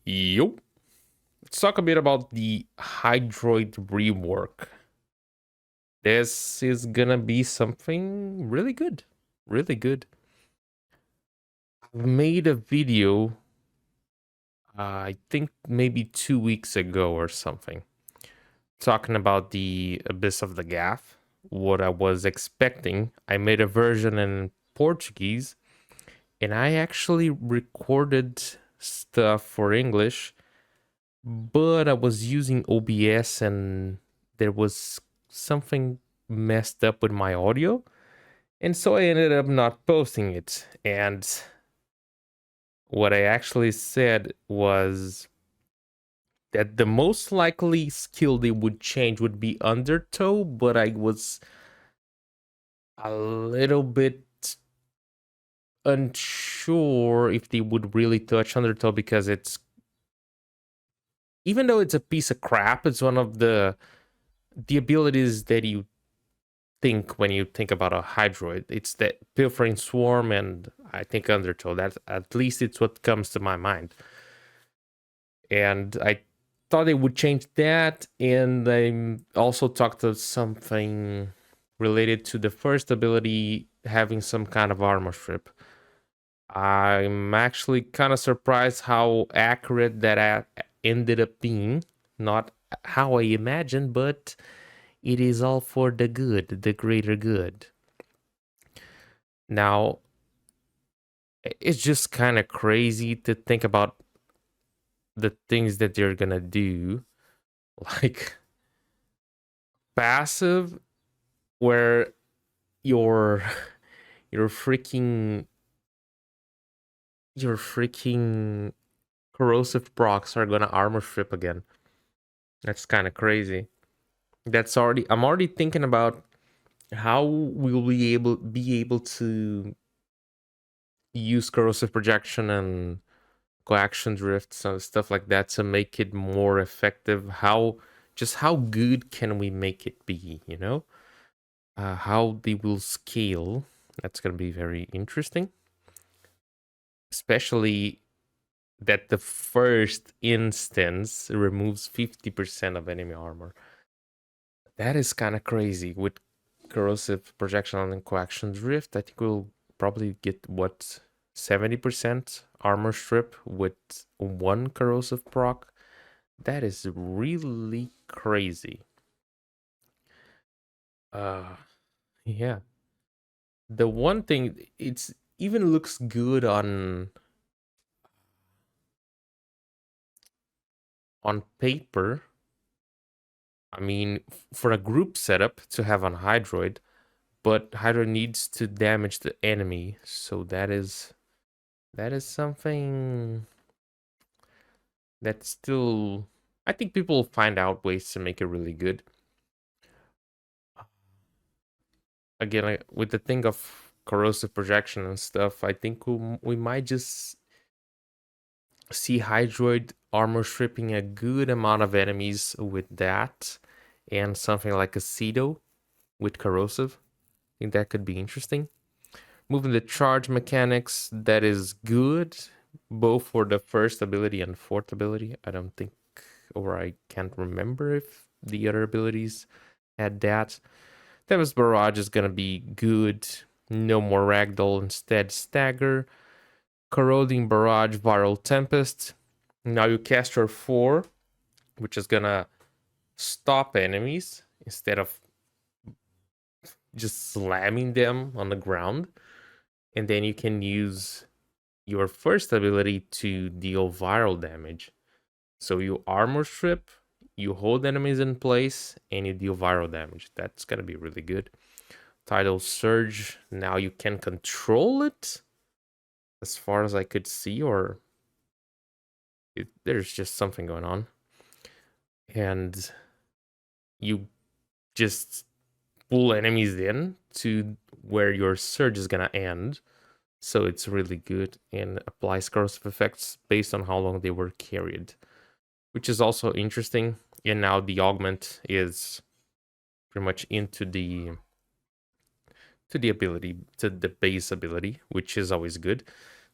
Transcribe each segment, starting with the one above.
Yo, let's talk a bit about the Hydroid rework. This is gonna be something really good. Really good. I've made a video, I think maybe 2 weeks ago or something, talking about the Abyss of the Gaff, what I was expecting. I made a version in Portuguese, and I actually recorded stuff for English, but I was using OBS and there was something messed up with my audio. And so I ended up not posting it. And what I actually said was that the most likely skill they would change would be Undertow, but I was a little bit unsure if they would really touch Undertow because it's, even though it's a piece of crap, it's one of the abilities that you think when you think about a Hydroid. It's that Pilfering Swarm and I think Undertow. That at least it's what comes to my mind. And I thought they would change that, and I also talked of something related to the first ability having some kind of armor strip. I'm actually kind of surprised how accurate that ended up being. Not how I imagined, but it is all for the good, the greater good. Now, it's just kind of crazy to think about the things that they're gonna do. Like passive, where your your freaking corrosive procs are gonna armor strip again. That's kind of crazy. I'm already thinking about how we'll be able to use corrosive projection and coaction drifts and stuff like that to make it more effective. How good can we make it be, how they will scale. That's going to be very interesting, especially that the first instance removes 50% of enemy armor. That is kind of crazy. With corrosive projection and coaction drift, I think we'll probably get 70% armor strip with one corrosive proc. That is really crazy. Yeah. The one thing, it's even looks good on paper. I mean, for a group setup to have on Hydroid, but Hydroid needs to damage the enemy, so that is something that still, I think people will find out ways to make it really good. Again, with the thing of corrosive projection and stuff, I think we might just see Hydroid armor stripping a good amount of enemies with that, and something like a Cedo with corrosive. I think that could be interesting. Moving the charge mechanics, that is good, both for the first ability and fourth ability. I don't think, or I can't remember if the other abilities had that. Tempest Barrage is gonna be good. No more Ragdoll, instead Stagger. Corroding Barrage, Viral Tempest. Now you cast your 4, which is gonna stop enemies instead of just slamming them on the ground. And then you can use your first ability to deal viral damage. So you armor strip, you hold enemies in place, and you deal viral damage. That's gonna be really good. Tidal Surge, now you can control it, as far as I could see, or there's just something going on. And you just pull enemies in to where your surge is gonna end. So it's really good and applies corrosive effects based on how long they were carried, which is also interesting. And now the augment is pretty much into the ability, to the base ability, which is always good.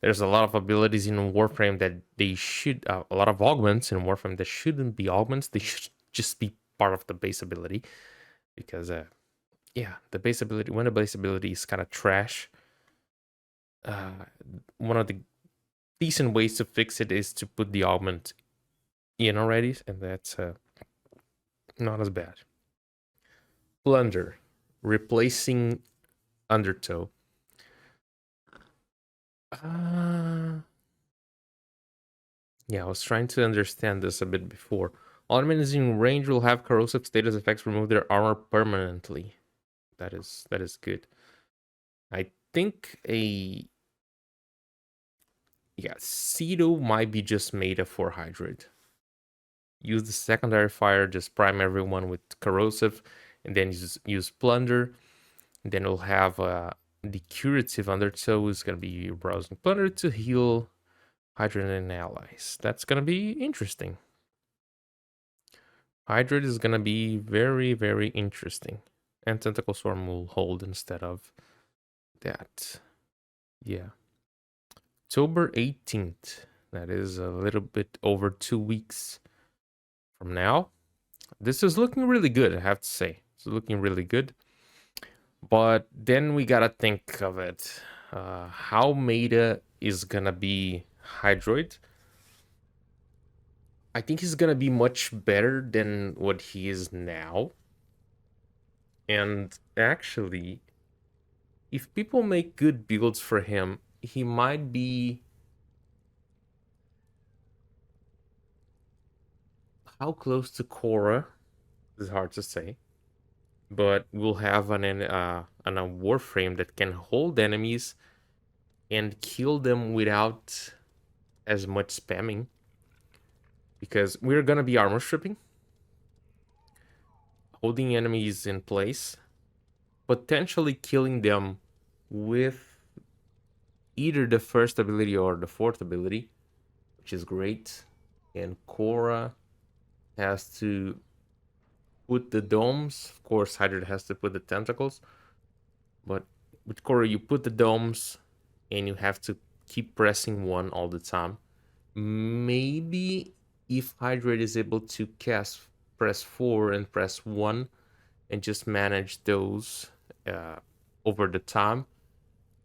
There's a lot of abilities in Warframe that they should, a lot of augments in Warframe that shouldn't be augments. They should just be part of the base ability because, yeah, the base ability, when the base ability is kind of trash, uh, one of the decent ways to fix it is to put the augment in already, and that's not as bad. Plunder, replacing Undertow. Yeah, I was trying to understand this a bit before. All enemies in range will have corrosive status effects remove their armor permanently. That is good. I think a yeah, Cedo might be just made for Hydroid. Use the secondary fire, just prime everyone with corrosive, and then use plunder. And then we'll have the curative Undertow is gonna be browsing plunder to heal Hydroid and allies. That's gonna be interesting. Hydroid is gonna be very, very interesting. And Tentacle Swarm will hold instead of that. Yeah. October 18th. That is a little bit over 2 weeks from now. This is looking really good, I have to say. It's looking really good. But then we gotta think of it. How meta is gonna be Hydroid? I think he's gonna be much better than what he is now. And actually, if people make good builds for him, he might be... How close to Korra is hard to say. But we'll have a Warframe that can hold enemies and kill them without as much spamming. Because we're gonna be armor stripping, holding enemies in place, potentially killing them with either the first ability or the fourth ability, which is great. And Korra has to put the domes. Of course, Hydroid has to put the tentacles. But with Korra, you put the domes and you have to keep pressing one all the time. Maybe if Hydroid is able to press 4 and press 1 and just manage those over the time,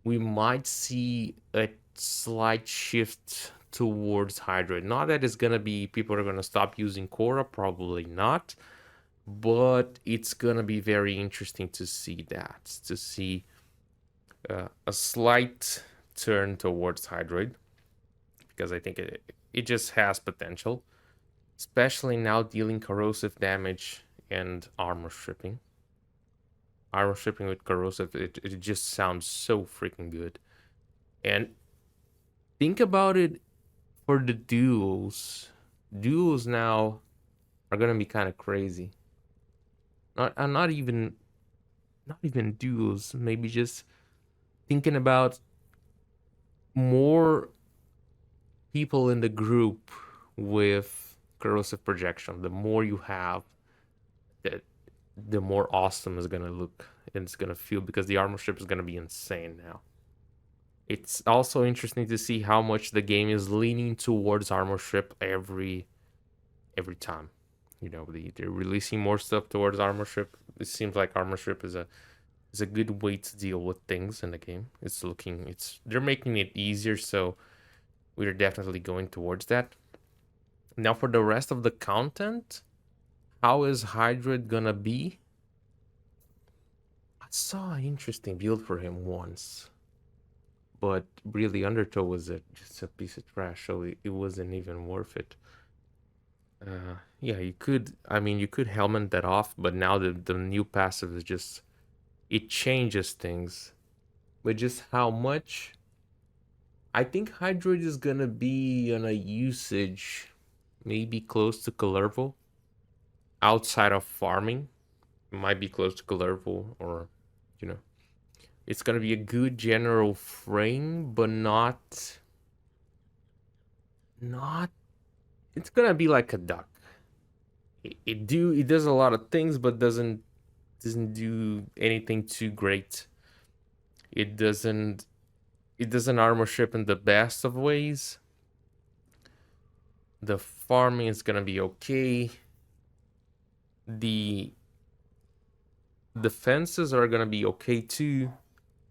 we might see a slight shift towards Hydroid. Not that it's gonna be people are gonna stop using Korra, probably not, but it's gonna be very interesting to see that, to see a slight turn towards Hydroid, because I think it just has potential, especially now dealing corrosive damage and armor stripping. Armor stripping with corrosive, it just sounds so freaking good. And think about it for the duels. Duels now are gonna be kind of crazy. Not even duels. Maybe just thinking about more people in the group with corrosive projection. The more you have, that the more awesome it's gonna look and it's gonna feel, because the armor strip is gonna be insane now. It's also interesting to see how much the game is leaning towards armor strip every time. You know, they're releasing more stuff towards armor strip. It seems like armor strip is a good way to deal with things in the game. They're making it easier, so we're definitely going towards that. Now for the rest of the content, how is Hydroid gonna be? I saw an interesting build for him once, but really Undertow was just a piece of trash, so it wasn't even worth it. Yeah, you could helmet that off, but now the new passive is just, it changes things. But just how much? I think Hydroid is gonna be on a usage maybe close to Calervo. Outside of farming, it might be close to Calervo, or you know, it's gonna be a good general frame, but not. It's gonna be like a duck. It does a lot of things, but doesn't do anything too great. It doesn't It doesn't armor ship in the best of ways. The farming is gonna be okay. The defenses are gonna be okay too.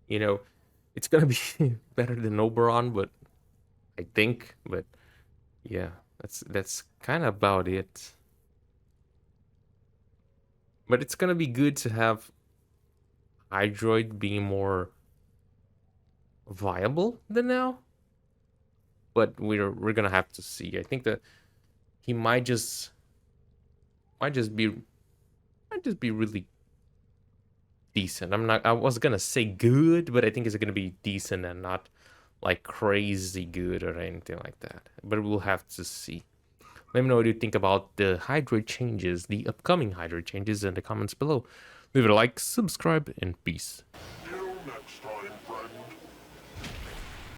You know, it's gonna be better than Oberon, but I think. But yeah, that's kind of about it. But it's gonna be good to have Hydroid being more viable than now. But we're gonna have to see. I think that he might just be really decent. I was gonna say good, but I think it's gonna be decent and not like crazy good or anything like that. But we'll have to see. Let me know what you think about the Hydroid changes, the upcoming Hydroid changes in the comments below. Leave it a like, subscribe, and peace.